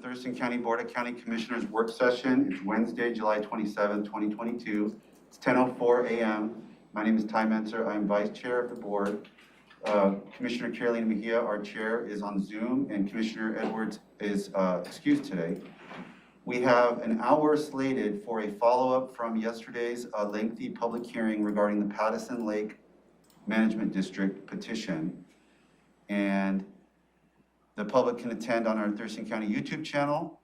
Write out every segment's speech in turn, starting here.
Thurston County Board of County Commissioners work session. It's Wednesday, July 27, 2022. It's 10:04 a.m. My name is Ty Mentzer. I'm Vice Chair of the Board. Commissioner Carolina Mejia, our Chair, is on Zoom, and Commissioner Edwards is excused today. We have an hour slated for a follow-up from yesterday's lengthy public hearing regarding the Pattison Lake Management District petition. And the public can attend on our Thurston County YouTube channel.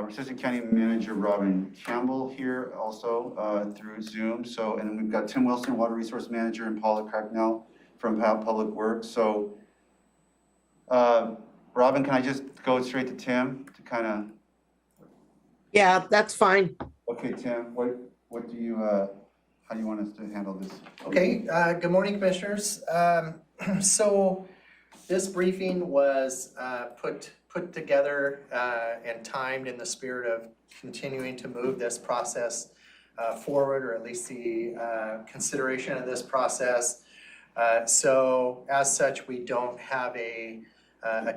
Assistant County Manager Robin Campbell here also through Zoom. And then we've got Tim Wilson, Water Resource Manager, and Paula Cracknell from Public Works. So, Robin, can I just go straight to Tim to kind of? Yeah, that's fine. Okay, Tim, what do you, how do you want us to handle this? Okay, good morning, Commissioners. So this briefing was put together and timed in the spirit of continuing to move this process forward, or at least the consideration of this process. So as such, we don't have a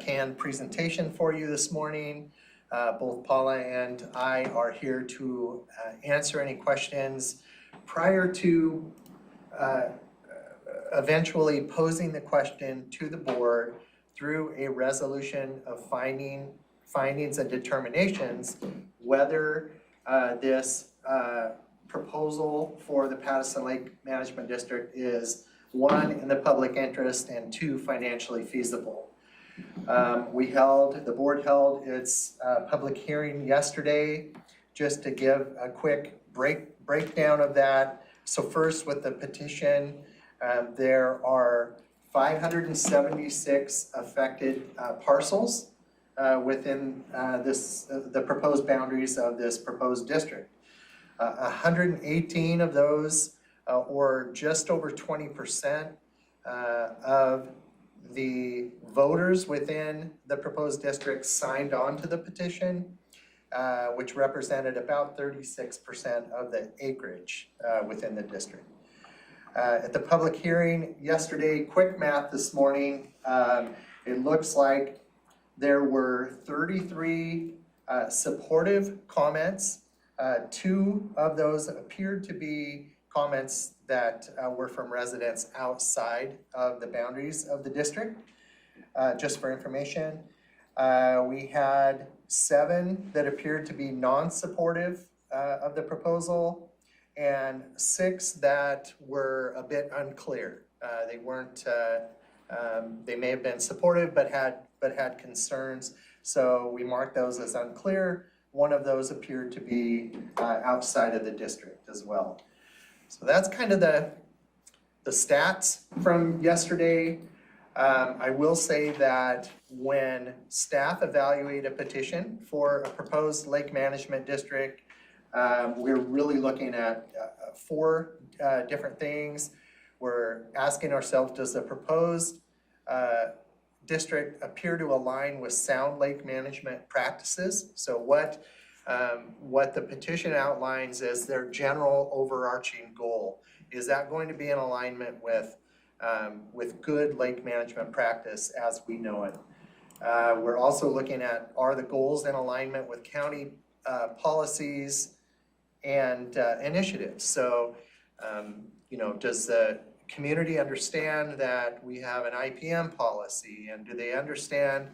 canned presentation for you this morning. Both Paula and I are here to answer any questions prior to eventually posing the question to the board through a resolution of findings and determinations whether this proposal for the Pattison Lake Management District is one, in the public interest, and two, financially feasible. The board held its public hearing yesterday. Just to give a quick breakdown of that. So first, with the petition, there are 576 affected parcels within the proposed boundaries of this proposed district. 118 of those, or just over 20% of the voters within the proposed district signed on to the petition, which represented about 36% of the acreage within the district. At the public hearing yesterday, quick math this morning, it looks like there were 33 supportive comments. 2 of those appeared to be comments that were from residents outside of the boundaries of the district. Just for information, we had 7 that appeared to be non-supportive of the proposal, and 6 that were a bit unclear. They weren't. They may have been supportive, but had concerns. So we marked those as unclear. 1 of those appeared to be outside of the district as well. So that's kind of the stats from yesterday. I will say that when staff evaluate a petition for a proposed lake management district, we're really looking at 4 different things. We're asking ourselves, does the proposed district appear to align with sound lake management practices? So what the petition outlines is their general overarching goal. Is that going to be in alignment with good lake management practice as we know it? We're also looking at, are the goals in alignment with county policies and initiatives? So, does the community understand that we have an IPM policy, and do they understand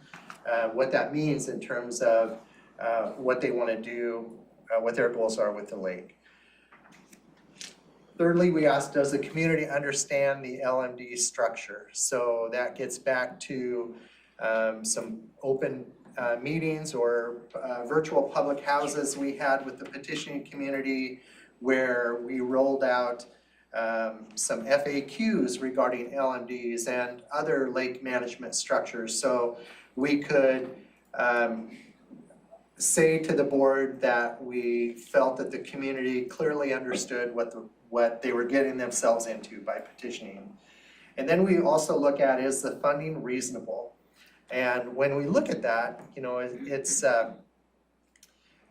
what that means in terms of what they want to do, what their goals are with the lake? Thirdly, we asked, does the community understand the LMD structure? So that gets back to some open meetings or virtual public houses we had with the petitioning community, where we rolled out some FAQs regarding LMDs and other lake management structures. So we could say to the board that we felt that the community clearly understood what they were getting themselves into by petitioning. And then we also look at, is the funding reasonable? And when we look at that, it's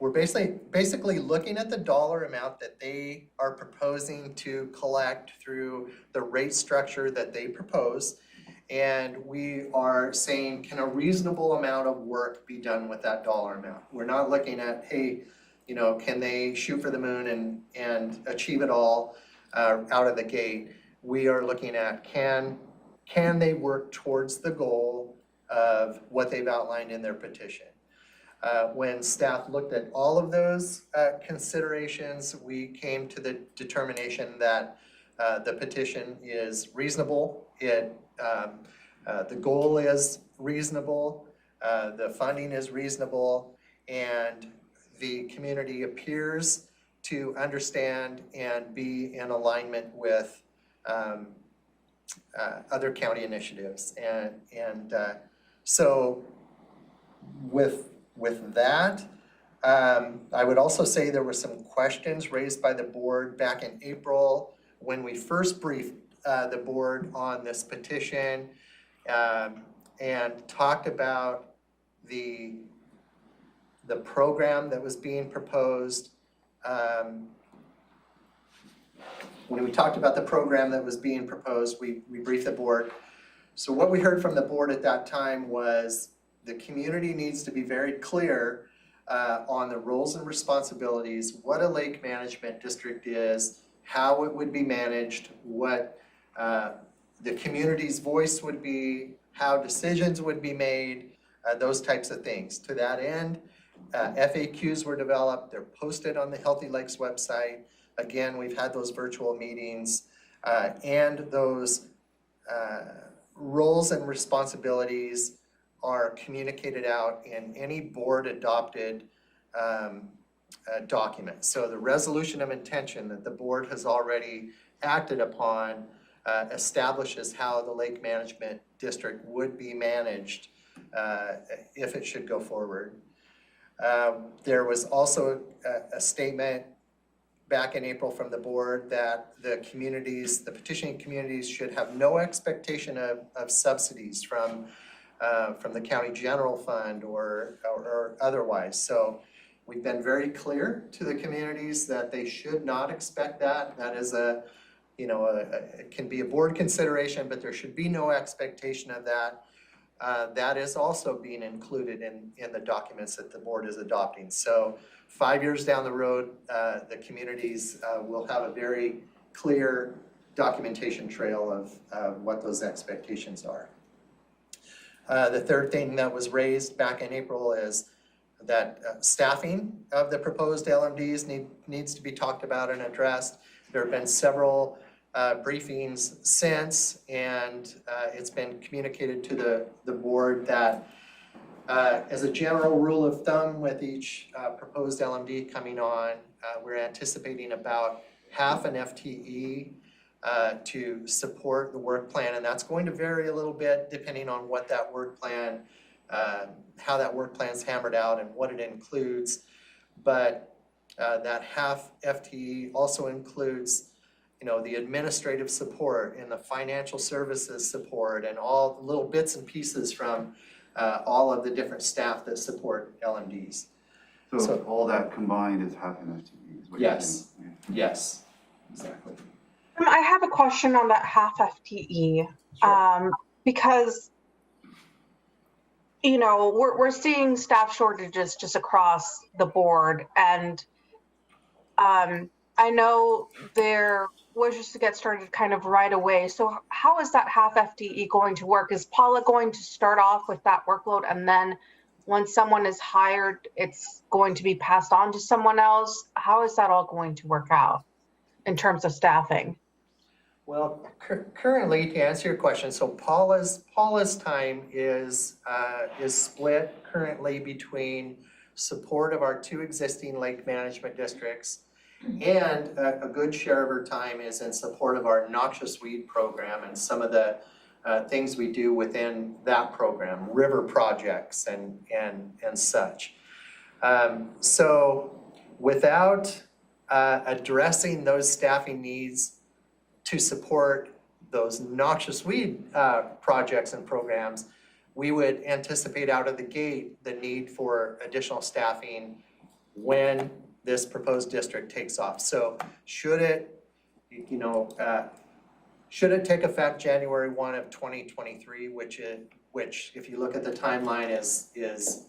we're basically looking at the dollar amount that they are proposing to collect through the rate structure that they propose, And we are saying, can a reasonable amount of work be done with that dollar amount? We're not looking at, hey, you know, can they shoot for the moon and achieve it all out of the gate? We are looking at, can they work towards the goal of what they've outlined in their petition? When staff looked at all of those considerations, we came to the determination that the petition is reasonable. The goal is reasonable, the funding is reasonable, and the community appears to understand and be in alignment with other county initiatives. So with that, I would also say there were some questions raised by the board back in April when we first briefed the board on this petition and talked about the program that was being proposed. When we talked about the program that was being proposed, we briefed the board. So what we heard from the board at that time was the community needs to be very clear on the roles and responsibilities, what a lake management district is, how it would be managed, what the community's voice would be, how decisions would be made, those types of things. To that end, FAQs were developed, they're posted on the Healthy Lakes website. Again, we've had those virtual meetings and those roles and responsibilities are communicated out in any board adopted document. So the resolution of intention that the board has already acted upon establishes how the Lake Management District would be managed if it should go forward. There was also a statement back in April from the board that the petitioning communities should have no expectation of subsidies from the county general fund or otherwise. So we've been very clear to the communities that they should not expect that. That is it can be a board consideration, but there should be no expectation of that. That is also being included in the documents that the board is adopting. So 5 years down the road, the communities will have a very clear documentation trail of what those expectations are. The third thing that was raised back in April is that staffing of the proposed LMDs needs to be talked about and addressed. There have been several briefings since, and it's been communicated to the board that as a general rule of thumb with each proposed LMD coming on, we're anticipating about half an FTE to support the work plan, and that's going to vary a little bit depending on what that work plan, how that work plan is hammered out and what it includes. But that half FTE also includes the administrative support and the financial services support and all the little bits and pieces from all of the different staff that support LMDs. So all that combined is half an FTE is what you're Yes, saying? yes, exactly. I have a question on that half FTE, Sure. because we're seeing staff shortages just across the board, and I know there was just to get started kind of right away. So how is that half FTE going to work? Is Paula going to start off with that workload, and then when someone is hired, it's going to be passed on to someone else? How is that all going to work out in terms of staffing? Well, currently, to answer your question, so Paula's time is split currently between support of our 2 existing lake management districts, and a good share of her time is in support of our noxious weed program and some of the things we do within that program, river projects and such. So without addressing those staffing needs to support those noxious weed projects and programs, we would anticipate out of the gate the need for additional staffing when this proposed district takes off. So should should it take effect January 1 of 2023, which if you look at the timeline is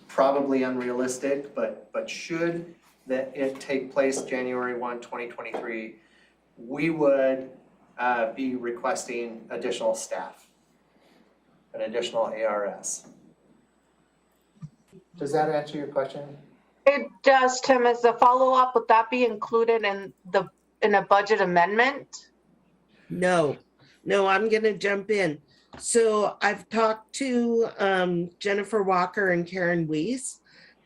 probably unrealistic, but should that it take place January 1, 2023, we would be requesting additional staff, an additional ARS. Does that answer your question? It does, Tim. As a follow-up, would that be included in a budget amendment? No, I'm gonna jump in. So I've talked to Jennifer Walker and Karen Weiss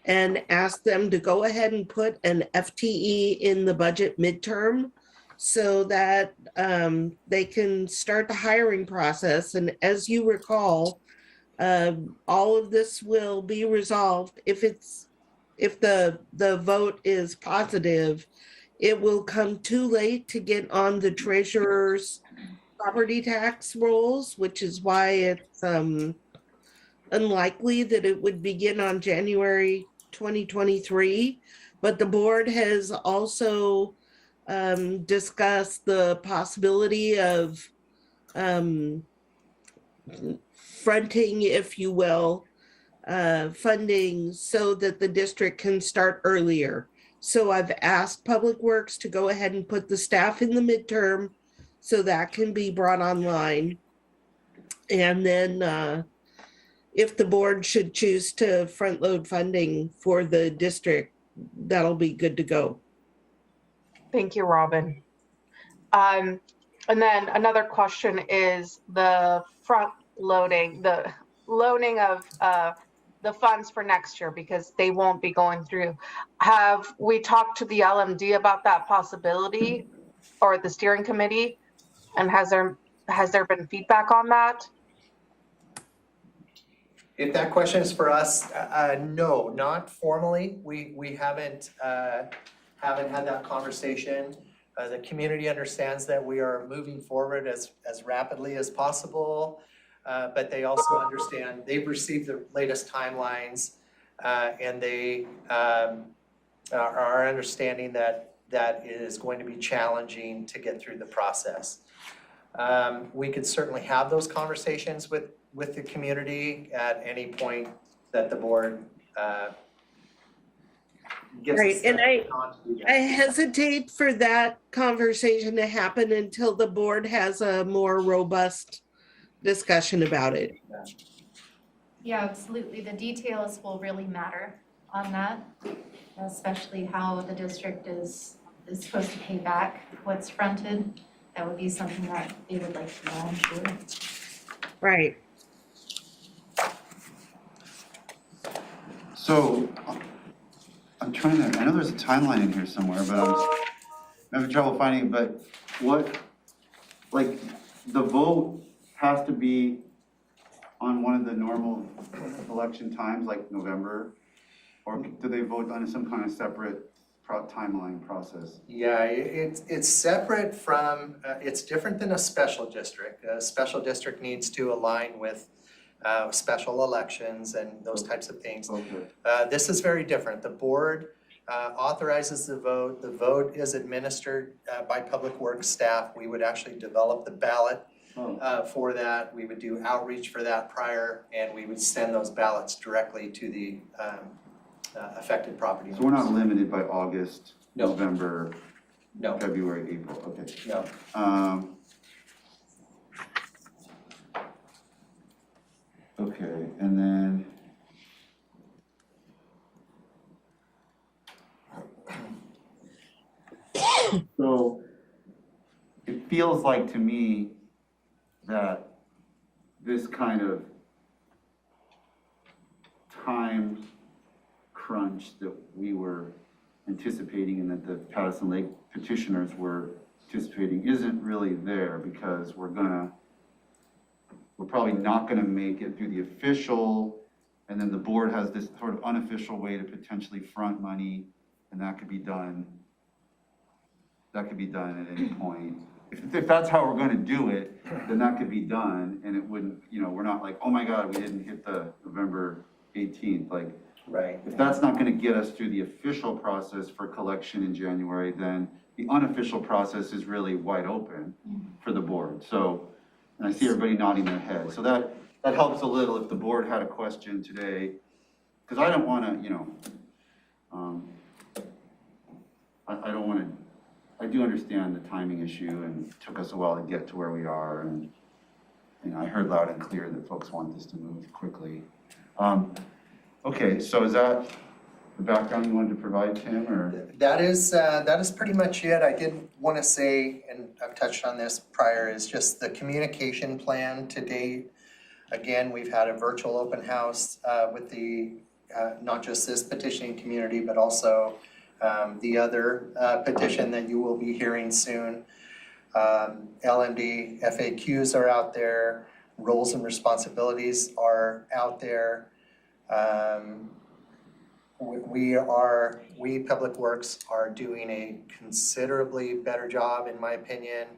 and asked them to go ahead and put an FTE in the budget midterm so that they can start the hiring process. And as you recall, all of this will be resolved if the vote is positive. It will come too late to get on the treasurer's property tax rolls, which is why it's unlikely that it would begin on January 2023. But the board has also discussed the possibility of fronting, if you will, funding so that the district can start earlier. So I've asked Public Works to go ahead and put the staff in the midterm so that can be brought online. And then if the board should choose to front load funding for the district, that'll be good to go. Thank you, Robin. And then another question is the front loading, the loaning of the funds for next year, because they won't be going through. Have we talked to the LMD about that possibility, or the steering committee? And has there been feedback on that? If that question is for us, no, not formally. We haven't had that conversation. The community understands that we are moving forward as rapidly as possible, but they also understand they've received the latest timelines, and they are understanding that it is going to be challenging to get through the process. We could certainly have those conversations with the community at any point that the board gives Right, us and the on to do that. I hesitate for that conversation to happen until the board has a more robust discussion about it. Yeah, absolutely. The details will really matter on that, especially how the district is supposed to pay back what's fronted. That would be something that they would like to know, I'm sure. Right. So I'm trying to, I know there's a timeline in here somewhere, but I'm having trouble finding it, but what, like, the vote has to be on one of the normal election times, like November? Or do they vote on some kind of separate timeline process? Yeah, it's separate from, it's different than a special district. A special district needs to align with special elections and those types of things. Okay. This is very different. The board authorizes the vote. The vote is administered by Public Works staff. We would actually develop the ballot for that. We would do outreach for that prior, and we would send those ballots directly to the affected property owners. So we're not limited by August, No. November, No, February, April, okay. no. Okay, and then. So it feels like to me that this kind of time crunch that we were anticipating and that the Pattison Lake petitioners were anticipating isn't really there, because we're probably not gonna make it through the official, and then the board has this sort of unofficial way to potentially front money, and that could be done at any point. If that's how we're gonna do it, then that could be done, and it wouldn't, we're not like, oh my God, we didn't hit the November 18th, like, Right. if that's not gonna get us through the official process for collection in January, then the unofficial process is really wide open for the board. So, and I see everybody nodding their head. So that helps a little if the board had a question today, because I don't want to, you know, I don't want to, I do understand the timing issue, and it took us a while to get to where we are, and I heard loud and clear that folks want this to move quickly. Okay, so is that the background you wanted to provide, Tim, or? That is pretty much it. I did want to say, and I've touched on this prior, is just the communication plan to date. Again, we've had a virtual open house with the, not just this petitioning community, but also the other petition that you will be hearing soon. LMD FAQs are out there, roles and responsibilities are out there. We Public Works are doing a considerably better job, in my opinion,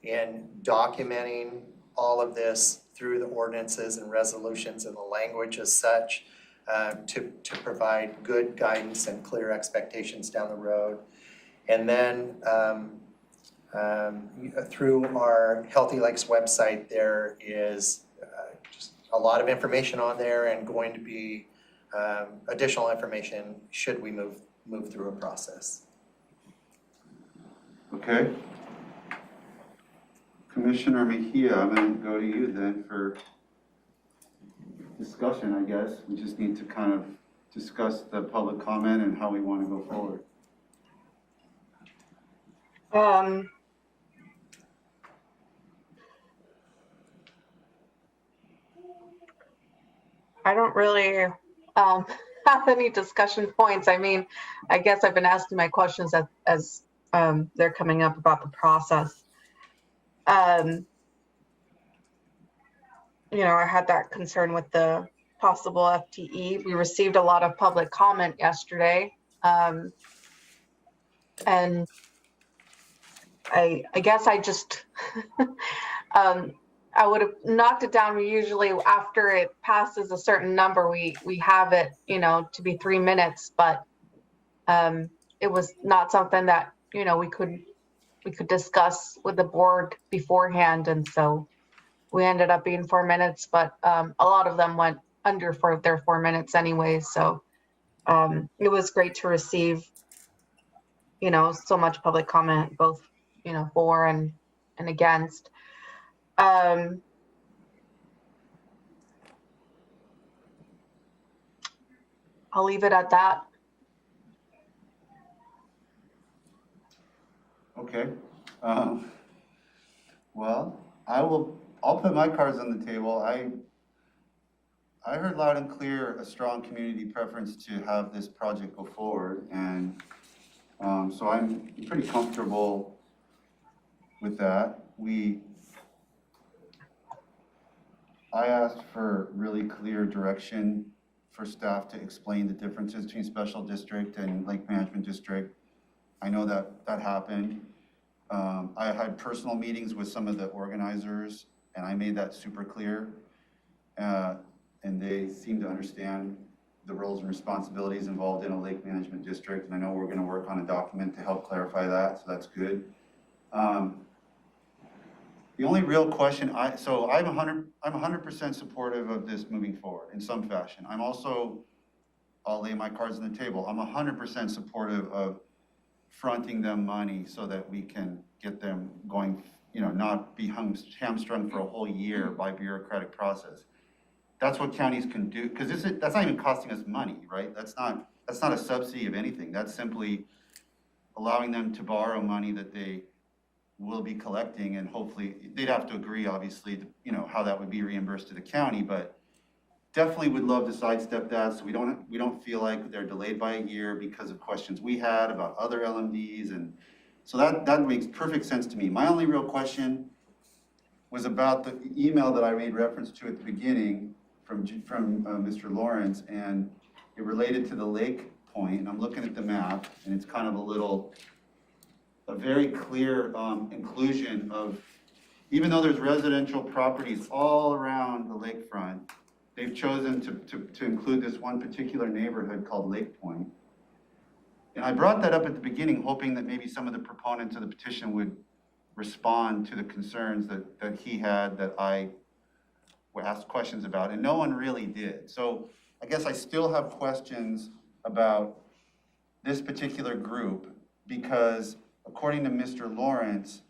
in documenting all of this through the ordinances and resolutions and the language as such, to provide good guidance and clear expectations down the road. And then through our Healthy Lakes website, there is just a lot of information on there, and going to be additional information should we move through a process. Okay. Commissioner Mejia, I'm going to go to you then for discussion, I guess. We just need to kind of discuss the public comment and how we want to go forward. I don't really have any discussion points. I mean, I guess I've been asking my questions as they're coming up about the process. You know, I had that concern with the possible FTE. We received a lot of public comment yesterday. And I guess I just, I would have knocked it down. We usually, after it passes a certain number, we have it, you know, to be 3 minutes, but it was not something that, you know, we could discuss with the board beforehand. And so we ended up being 4 minutes, but a lot of them went under for their 4 minutes anyway. So it was great to receive, you know, so much public comment, both, you know, for and against. I'll leave it at that. Okay. Well, I'll put my cards on the table. I heard loud and clear a strong community preference to have this project go forward, and so I'm pretty comfortable with that. I asked for really clear direction for staff to explain the differences between special district and Lake Management District. I know that happened. I had personal meetings with some of the organizers, and I made that super clear. And they seem to understand the roles and responsibilities involved in a lake management district. And I know we're going to work on a document to help clarify that, so that's good. The only real question, I'm 100% supportive of this moving forward in some fashion. I'm also, I'll lay my cards on the table, I'm 100% supportive of fronting them money so that we can get them going, you know, not be hamstrung for a whole year by bureaucratic process. That's what counties can do, because that's not even costing us money, right? That's not a subsidy of anything. That's simply allowing them to borrow money that they will be collecting, and hopefully they'd have to agree, obviously, to, you know, how that would be reimbursed to the county, but definitely would love to sidestep that so we don't feel like they're delayed by a year because of questions we had about other LMDs, and so that makes perfect sense to me. My only real question was about the email that I made reference to at the beginning from Mr. Lawrence, and it related to the lake point, and I'm looking at the map, and it's kind of a very clear inclusion of, even though there's residential properties all around the lakefront, they've chosen to include this one particular neighborhood called Lake Point. And I brought that up at the beginning, hoping that maybe some of the proponents of the petition would respond to the concerns that he had, that I asked questions about, and no one really did. So I guess I still have questions about this particular group, because according to Mr. Lawrence,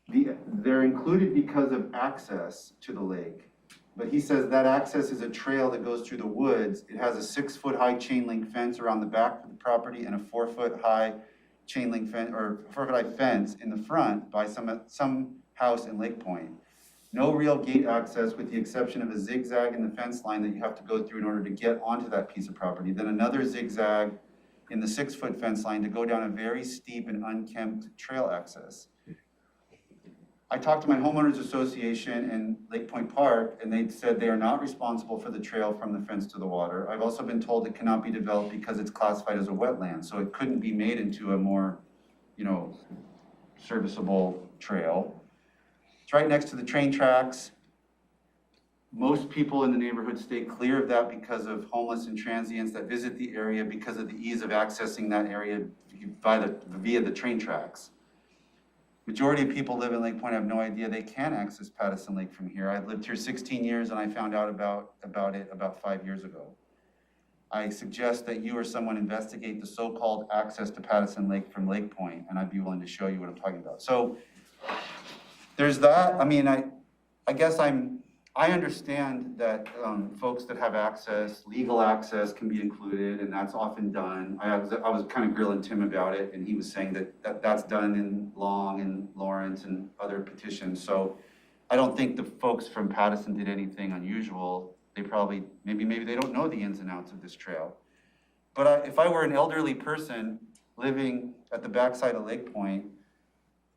they're included because of access to the lake. But he says that access is a trail that goes through the woods. It has a 6-foot-high chain link fence around the back of the property and a 4-foot-high chain link fence, or 4-foot-high fence in the front by some house in Lake Point. No real gate access with the exception of a zigzag in the fence line that you have to go through in order to get onto that piece of property. Then another zigzag in the 6-foot fence line to go down a very steep and unkempt trail access. I talked to my homeowners association in Lake Point Park, and they said they are not responsible for the trail from the fence to the water. I've also been told it cannot be developed because it's classified as a wetland, so it couldn't be made into a more, serviceable trail. It's right next to the train tracks. Most people in the neighborhood stay clear of that because of homeless and transients that visit the area because of the ease of accessing that area via the train tracks. Majority of people live in Lake Point have no idea they can access Pattison Lake from here. I've lived here 16 years and I found out about it about 5 years ago. I suggest that you or someone investigate the so-called access to Pattison Lake from Lake Point, and I'd be willing to show you what I'm talking about. So there's that. I mean, I guess I understand that folks that have access, legal access can be included, and that's often done. I was kind of grilling Tim about it, and he was saying that's done in Long and Lawrence and other petitions. So I don't think the folks from Pattison did anything unusual. They probably, maybe they don't know the ins and outs of this trail. But if I were an elderly person living at the backside of Lake Point,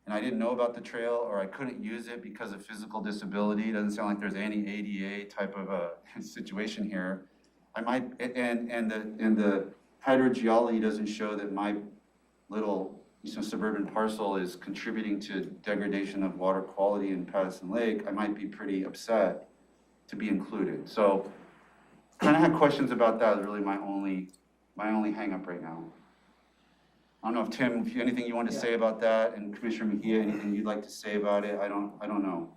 and I didn't know about the trail, or I couldn't use it because of physical disability, it doesn't sound like there's any ADA type of a situation here. I might, and the hydrogeology doesn't show that my little suburban parcel is contributing to degradation of water quality in Pattison Lake. I might be pretty upset to be included. So kind of had questions about that. Is really my only hang up right now. I don't know if Tim, if you anything you want to say about that, and Commissioner Mejia, anything you'd like to say about it? I don't know.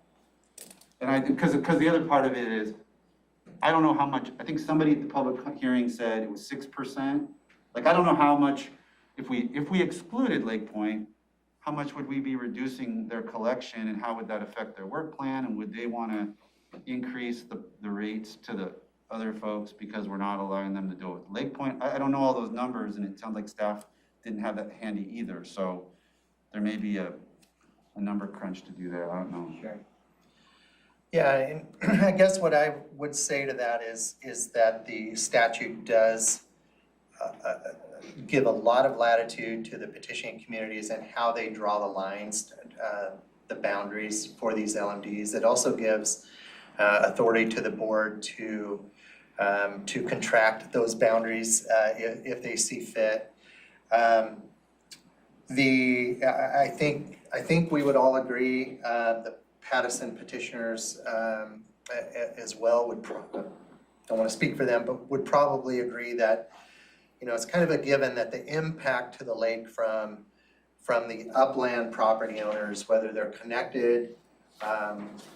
And because the other part of it is, I don't know how much. I think somebody at the public hearing said it was 6%. Like I don't know how much. If we excluded Lake Point, how much would we be reducing their collection, and how would that affect their work plan? And would they want to increase the rates to the other folks because we're not allowing them to do it with Lake Point? I don't know all those numbers, and it sounds like staff didn't have that handy either. So there may be a number crunch to do there. I don't know. Sure. Yeah, and I guess what I would say to that is that the statute does give a lot of latitude to the petitioning communities and how they draw the lines, the boundaries for these LMDs. It also gives authority to the board to contract those boundaries if they see fit. I think we would all agree, the Pattison petitioners as well don't want to speak for them, but would probably agree that, it's kind of a given that the impact to the lake from the upland property owners, whether they're connected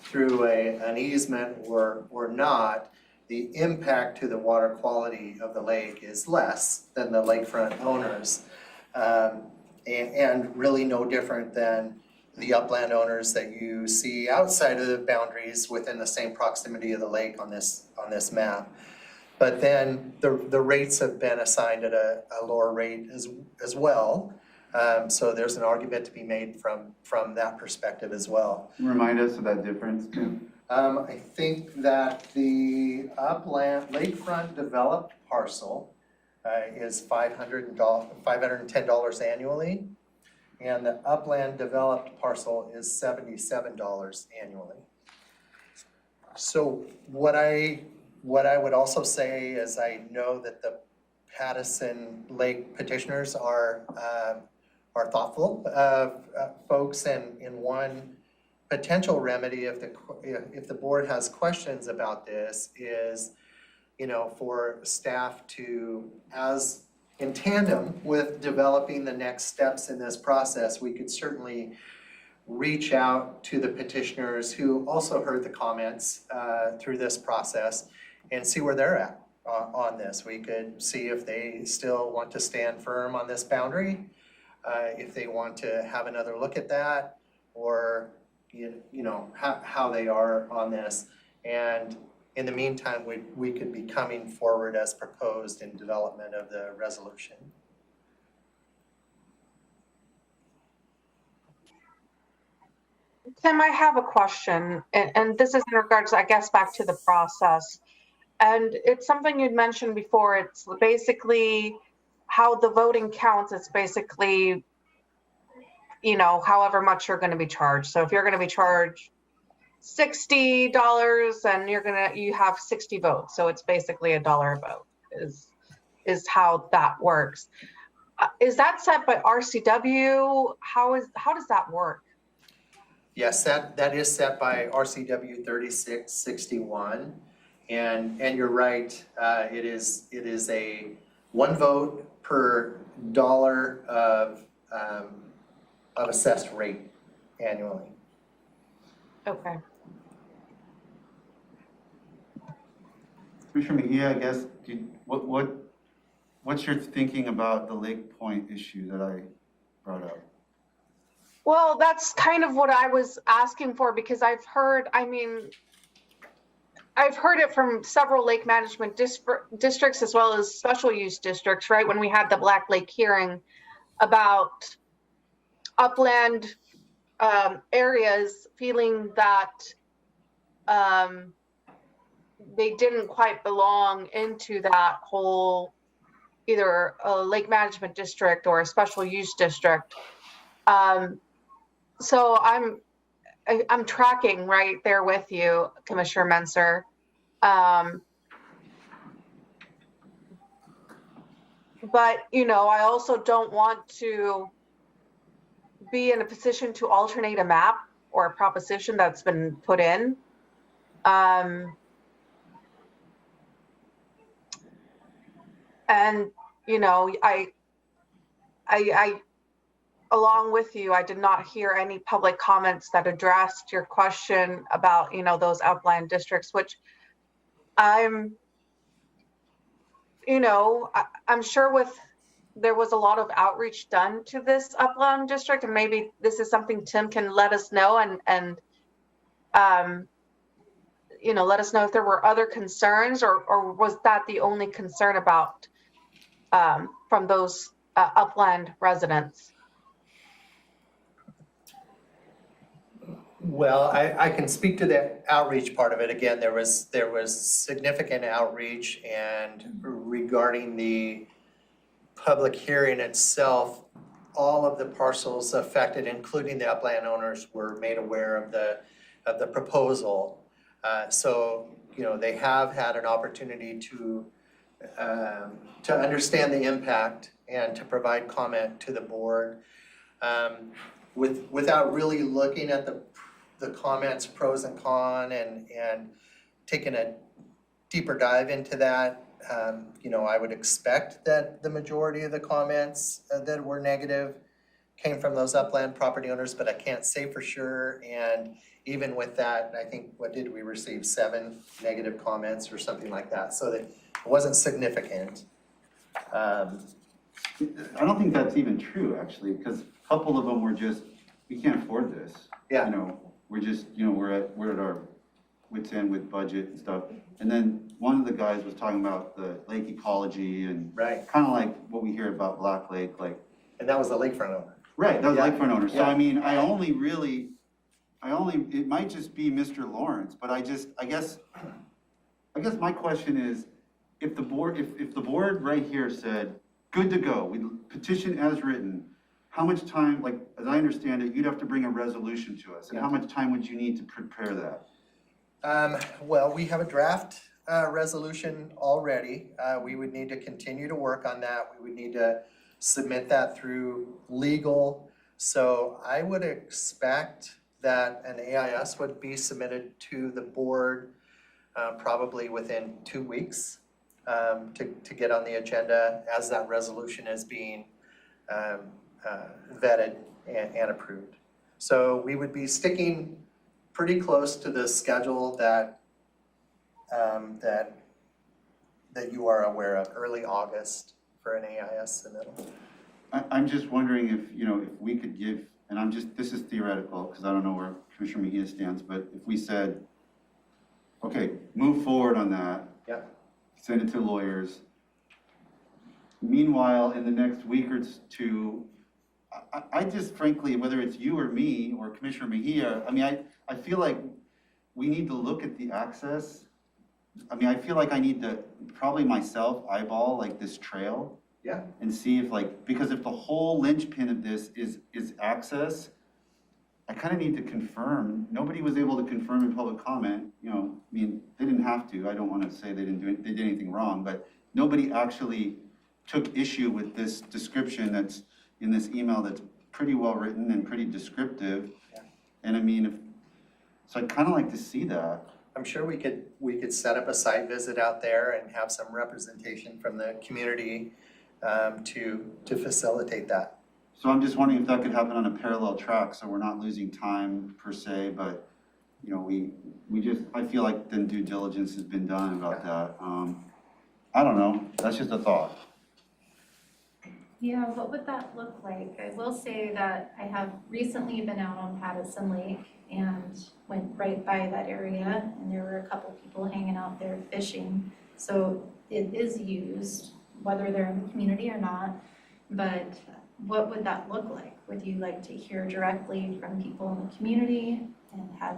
through an easement or not, the impact to the water quality of the lake is less than the lakefront owners, and really no different than the upland owners that you see outside of the boundaries within the same proximity of the lake on this map. But then the rates have been assigned at a lower rate as well. So there's an argument to be made from that perspective as well. Remind us of that difference, Tim. I think that the upland lakefront developed parcel is $510 annually, and the upland developed parcel is $77 annually. So what I would also say is I know that the Pattison Lake petitioners are thoughtful of folks, and in one potential remedy if the board has questions about this is, for staff to, as in tandem with developing the next steps in this process, we could certainly reach out to the petitioners who also heard the comments through this process and see where they're at on this. We could see if they still want to stand firm on this boundary, if they want to have another look at that, or how they are on this. And in the meantime, we could be coming forward as proposed in development of the resolution. Tim, I have a question, and this is in regards, I guess, back to the process. And it's something you'd mentioned before. It's basically how the voting counts. It's basically, however much you're going to be charged. So if you're going to be charged $60 and you have 60 votes, so it's basically $1 a vote is how that works. Is that set by RCW? How does that work? Yes, that is set by RCW 3661, and you're right. It is a 1 vote per dollar of assessed rate annually. Okay. Commissioner Mejia, I guess, what's your thinking about the Lake Point issue that I brought up? Well, that's kind of what I was asking for, because I've heard it from several lake management districts as well as special use districts, right? When we had the Black Lake hearing about upland areas feeling that they didn't quite belong into that whole either a lake management district or a special use district. So I'm tracking right there with you, Commissioner Menser. But I also don't want to be in a position to alternate a map or a proposition that's been put in. And I along with you, I did not hear any public comments that addressed your question about, those upland districts, which I'm sure there was a lot of outreach done to this upland district, and maybe this is something Tim can let us know and let us know if there were other concerns, or was that the only concern about from those upland residents? Well, I can speak to the outreach part of it. Again, there was significant outreach, and regarding the public hearing itself, all of the parcels affected, including the upland owners, were made aware of the proposal. So they have had an opportunity to understand the impact and to provide comment to the board. Without really looking at the comments, pros and cons, and taking a deeper dive into that, I would expect that the majority of the comments that were negative came from those upland property owners, but I can't say for sure. And even with that, I think, what did we receive? 7 negative comments or something like that. So that it wasn't significant. I don't think that's even true, actually, because a couple of them were just, we can't afford this. Yeah. We're just, we're at our wits end with budget and stuff. And then one of the guys was talking about the lake ecology and Right. kind of like what we hear about Black Lake, like. And that was the lakefront owner. Right, that was Yeah. lakefront owner. So Yeah. I mean, it might just be Mr. Lawrence, but I guess my question is, if the board right here said, good to go, we petition as written, how much time, like, as I understand it, you'd have to bring a resolution to us, and Yeah. how much time would you need to prepare that? Well, we have a draft resolution already. We would need to continue to work on that. We would need to submit that through legal. So I would expect that an AIS would be submitted to the board probably within 2 weeks. to get on the agenda as that resolution is being vetted and approved. So we would be sticking pretty close to the schedule that you are aware of, early August for an AIS submittal. I'm just wondering if, if we could give, and this is theoretical, because I don't know where Commissioner Mejia stands, but if we said, okay, move forward on that. Yeah. Send it to lawyers. Meanwhile, in the next week or two, I just frankly, whether it's you or me or Commissioner Mejia, I feel like we need to look at the access. I feel like I need to probably myself eyeball like this trail. Yeah. And see if because if the whole linchpin of this is access, I kind of need to confirm. Nobody was able to confirm in public comment, they didn't have to. I don't want to say they did anything wrong, but nobody actually took issue with this description that's in this email that's pretty well written and pretty descriptive. Yeah. And so I'd kind of like to see that. I'm sure we could set up a site visit out there and have some representation from the community to facilitate that. So I'm just wondering if that could happen on a parallel track, so we're not losing time per se, but I feel like then due diligence has been done about that. I don't know, that's just a thought. Yeah, what would that look like? I will say that I have recently been out on Pattison Lake and went right by that area, and there were a couple people hanging out there fishing. So it is used, whether they're in the community or not, but what would that look like? Would you like to hear directly from people in the community and have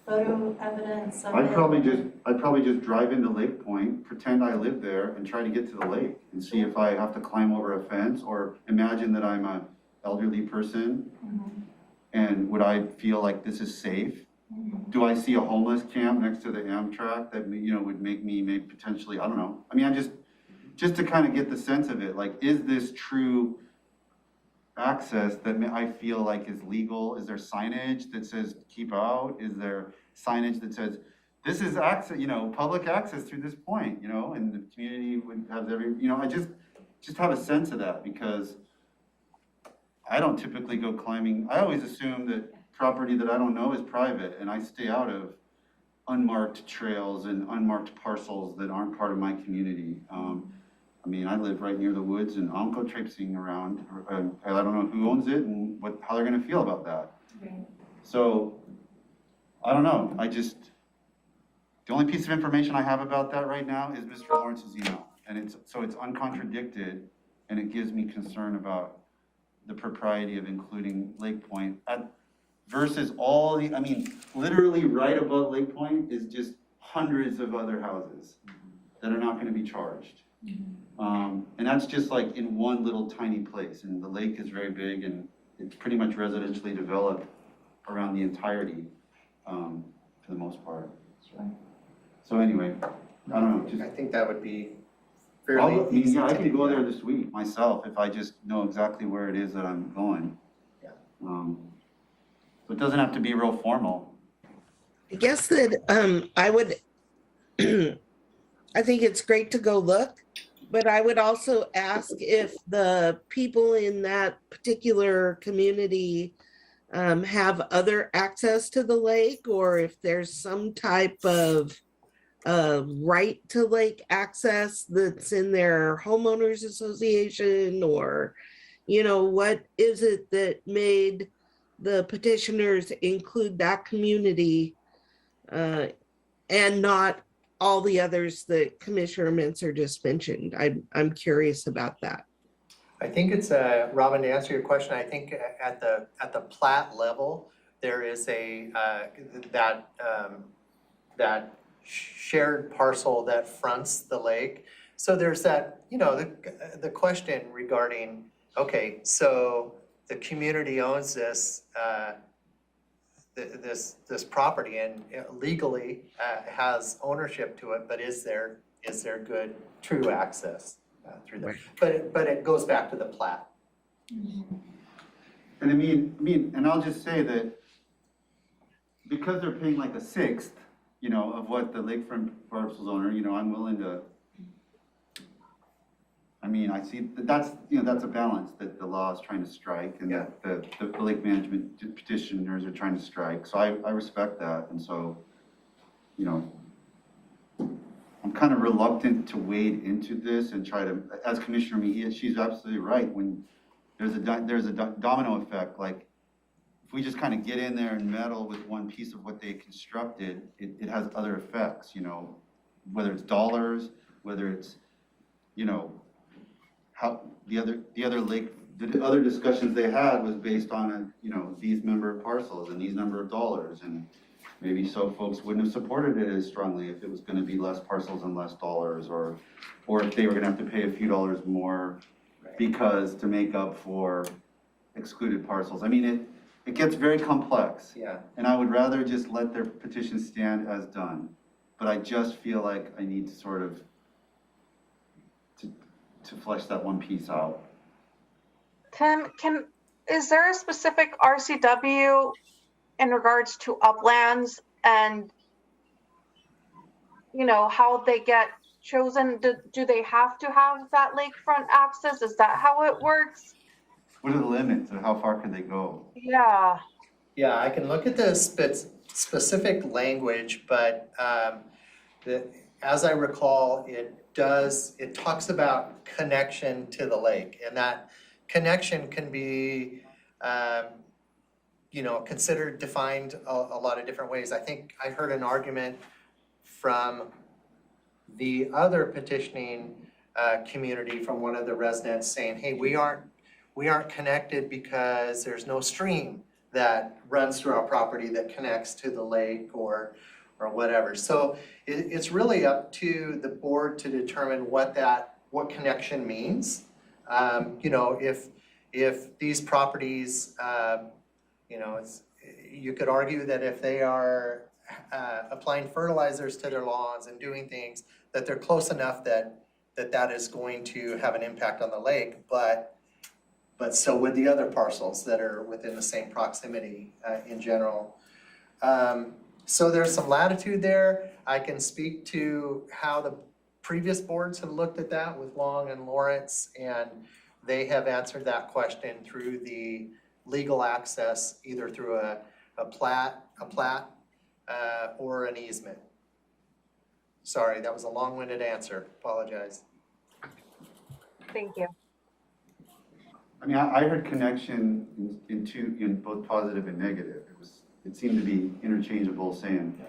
photo evidence of it? I'd probably just drive into Lake Point, pretend I live there, and try to get to the lake and see if I have to climb over a fence, or imagine that I'm an elderly person. Mhm. And would I feel like this is safe? Mhm. Do I see a homeless camp next to the Amtrak that would make me maybe potentially, I don't know. I'm just to kind of get the sense of it, is this true access that I feel like is legal? Is there signage that says keep out? Is there signage that says this is access, public access through this point, and the community would have I just have a sense of that, because I don't typically go climbing. I always assume that property that I don't know is private, and I stay out of unmarked trails and unmarked parcels that aren't part of my community. I live right near the woods, and I'll go traipsing around. I don't know who owns it and how they're going to feel about that. Right. So, I don't know. The only piece of information I have about that right now is Mr. Lawrence's email, and it's uncontradicted, and it gives me concern about the propriety of including Lake Point versus all literally right above Lake Point is just hundreds of other houses that are not going to be charged. And that's just in one little tiny place, and the lake is very big, and it's pretty much residentially developed around the entirety, for the most part. Sure. So anyway, I don't know. I think that would be fairly easy. I can go there this week myself if I just know exactly where it is that I'm going. Yeah. So it doesn't have to be real formal. I guess that I would, I think it's great to go look, but I would also ask if the people in that particular community have other access to the lake, or if there's some type of right to lake access that's in their homeowners association, or, what is it that made the petitioners include that community and not all the others that Commissioner Mensah just mentioned? I'm curious about that. I think it's Robin, to answer your question, I think at the plat level, there is that shared parcel that fronts the lake. So there's that, the question regarding, okay, so the community owns this this property and legally has ownership to it, but is there good true access through that? But it goes back to the plat. And and I'll just say that because they're paying a sixth, of what the lakefront parcels owner, I'm willing to I mean, I see that's, that's a balance that the law is trying to strike and that the lake management petitioners are trying to strike. So I respect that. And so, I'm kind of reluctant to wade into this and try to, as Commissioner Mejia, she's absolutely right. When there's a domino effect, like if we just kind of get in there and meddle with one piece of what they constructed, it has other effects, whether it's dollars, whether it's, how the other discussions they had was based on these number of parcels and these number of dollars, and maybe so folks wouldn't have supported it as strongly if it was going to be less parcels and less dollars, or if they were going to have to pay a few dollars more because to make up for excluded parcels. I mean, it gets very complex. Yeah. And I would rather just let their petition stand as done, but I just feel like I need to sort of to flesh that one piece out. Tim, is there a specific RCW in regards to uplands and, how they get chosen? Do they have to have that lakefront access? Is that how it works? What are the limits and how far can they go? Yeah. Yeah, I can look at the specific language, but as I recall, it talks about connection to the lake, and that connection can be, considered, defined a lot of different ways. I think I heard an argument from the other petitioning community, from one of the residents saying, hey, we aren't connected because there's no stream that runs through our property that connects to the lake or whatever. So it's really up to the board to determine what connection means. If these properties, you could argue that if they are applying fertilizers to their lawns and doing things, that they're close enough that is going to have an impact on the lake, but so would the other parcels that are within the same proximity in general. So there's some latitude there. I can speak to how the previous boards have looked at that with Long and Lawrence, and they have answered that question through the legal access, either through a plat, or an easement. Sorry, that was a long-winded answer. Apologize. Thank you. I mean, I heard connection in both positive and negative. It seemed to be interchangeable, saying,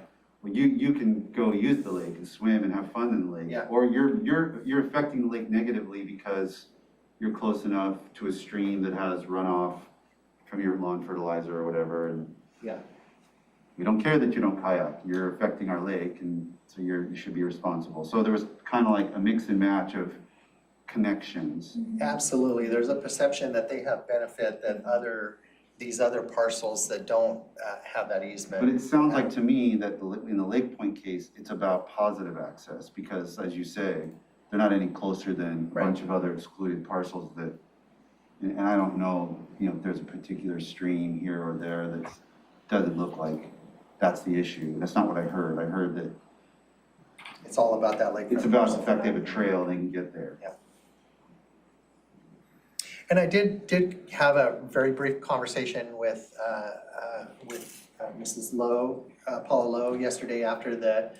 well, you can go use the lake and swim and have fun in the lake, or you're affecting the lake negatively because you're close enough to a stream that has runoff from your lawn fertilizer or whatever, and we don't care that you don't kayak. You're affecting our lake, and so you should be responsible. So there was kind of like a mix and match of connections. Absolutely. There's a perception that they have benefit that these other parcels that don't have that easement. But it sounds like to me that in the Lake Point case, it's about positive access, because as you say, they're not any closer than a bunch of other excluded parcels that, and I don't know, if there's a particular stream here or there that doesn't look like that's the issue. That's not what I heard. I heard that it's all about that lake. it's about the fact they have a trail, they can get there. Yeah. And I did have a very brief conversation with Mrs. Lowe, Paula Lowe, yesterday after the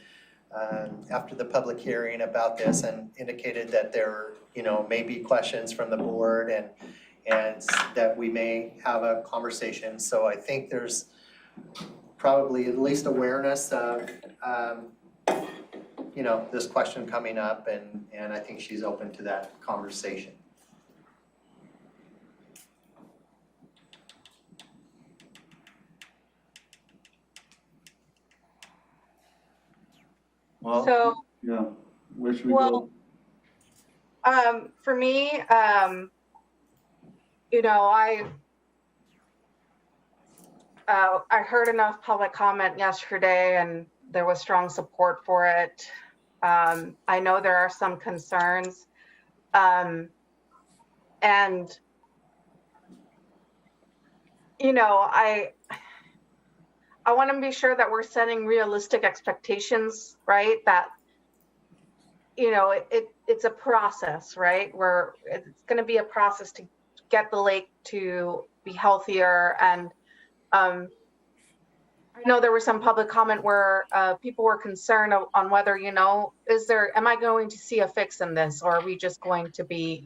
public hearing about this, and indicated that there, may be questions from the board and that we may have a conversation. So I think there's probably at least awareness of, this question coming up, and I think she's open to that conversation. Well, So, yeah, where should we go? For me, I heard enough public comment yesterday, and there was strong support for it. I know there are some concerns, and I want to be sure that we're setting realistic expectations, right? That it's a process, right? Where it's going to be a process to get the lake to be healthier. And I know there was some public comment where people were concerned on whether, am I going to see a fix in this, or are we just going to be,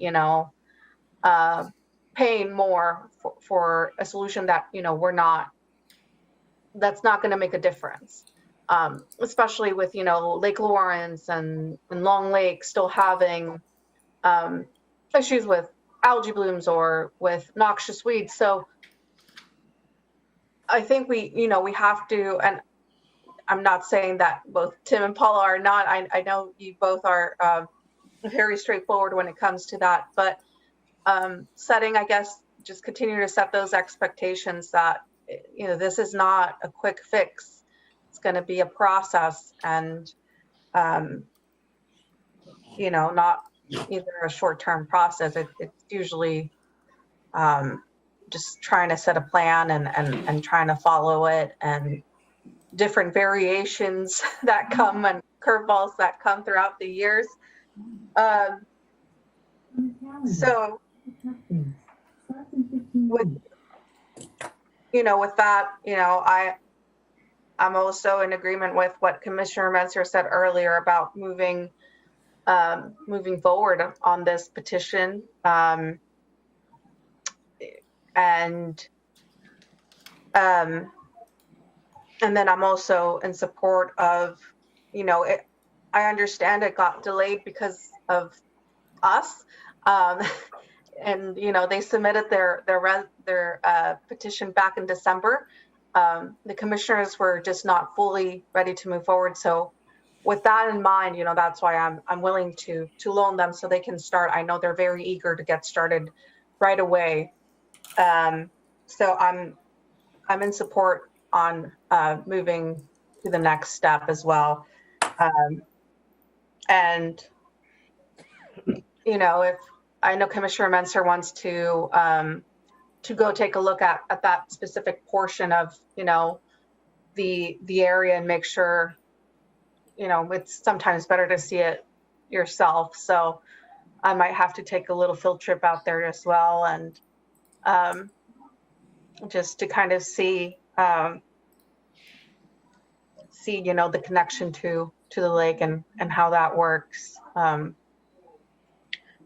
paying more for a solution that, that's not going to make a difference. Especially with, Lake Lawrence and Long Lake still having issues with algae blooms or with noxious weeds. So I think we have to, and I'm not saying that both Tim and Paula are not. I know you both are very straightforward when it comes to that, but setting, I guess, just continue to set those expectations that, this is not a quick fix. It's going to be a process, and, not either a short-term process. It's usually just trying to set a plan and trying to follow it, and different variations that come and curveballs that come throughout the years. So with that, I'm also in agreement with what Commissioner Menser said earlier about moving forward on this petition. And then I'm also in support of, I understand it got delayed because of us. And, they submitted their petition back in December. The commissioners were just not fully ready to move forward. So with that in mind, that's why I'm willing to loan them so they can start. I know they're very eager to get started right away. So I'm in support on moving to the next step as well. And, if I know Commissioner Menser wants to go take a look at that specific portion of, the area and make sure, it's sometimes better to see it yourself. So I might have to take a little field trip out there as well, and just to kind of see, the connection to the lake and how that works.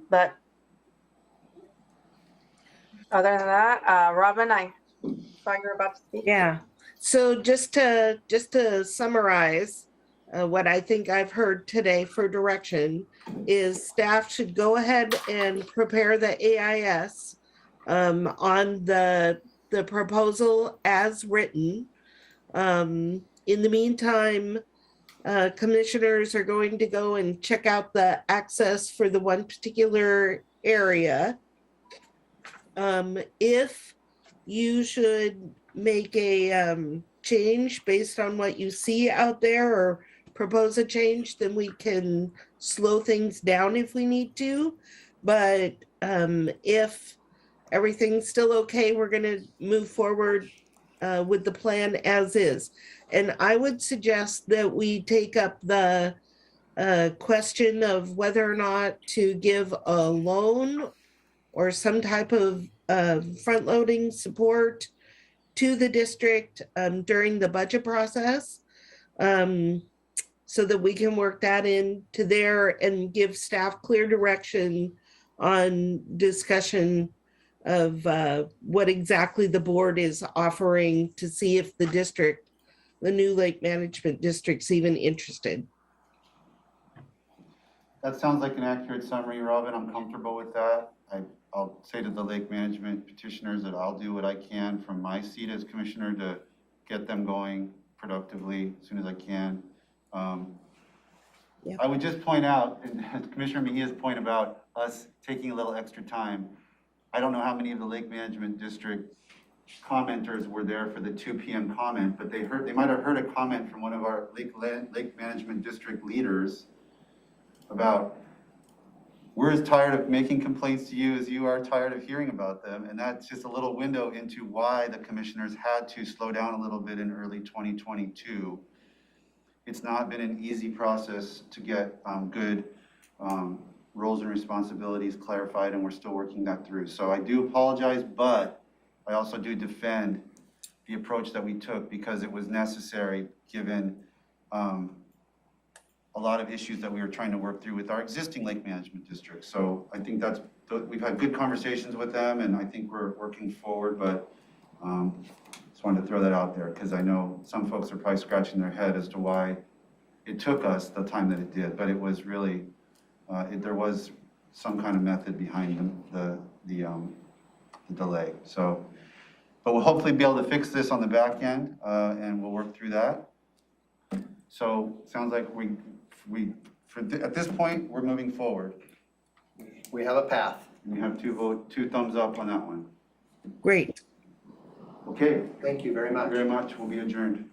But other than that, Robin, I saw you were about to speak. Yeah. So just to summarize, what I think I've heard today for direction is staff should go ahead and prepare the AIS on the proposal as written. In the meantime, commissioners are going to go and check out the access for the one particular area. If you should make a change based on what you see out there, or propose a change, then we can slow things down if we need to. But if everything's still okay, we're going to move forward with the plan as is. And I would suggest that we take up the question of whether or not to give a loan or some type of front-loading support to the district during the budget process, so that we can work that into there and give staff clear direction on discussion of what exactly the board is offering, to see if the new Lake Management District's even interested. That sounds like an accurate summary, Robin. I'm comfortable with that. I'll say to the lake management petitioners that I'll do what I can from my seat as commissioner to get them going productively as soon as I can. Yeah. I would just point out, and Commissioner Mejia's point about us taking a little extra time, I don't know how many of the Lake Management District commenters were there for the 2 p.m. comment, but they might have heard a comment from one of our Lake Management District leaders about, we're as tired of making complaints to you as you are tired of hearing about them. And that's just a little window into why the commissioners had to slow down a little bit in early 2022. It's not been an easy process to get good roles and responsibilities clarified, and we're still working that through. So I do apologize, but I also do defend the approach that we took because it was necessary given a lot of issues that we were trying to work through with our existing lake management district. So I think we've had good conversations with them, and I think we're working forward, but just wanted to throw that out there because I know some folks are probably scratching their head as to why it took us the time that it did, but it was really, there was some kind of method behind the delay. So, but we'll hopefully be able to fix this on the back end, and we'll work through that. So sounds like at this point, we're moving forward. We have a path. We have two thumbs up on that one. Great. Okay, Thank you very thank much. you very much. We'll be adjourned.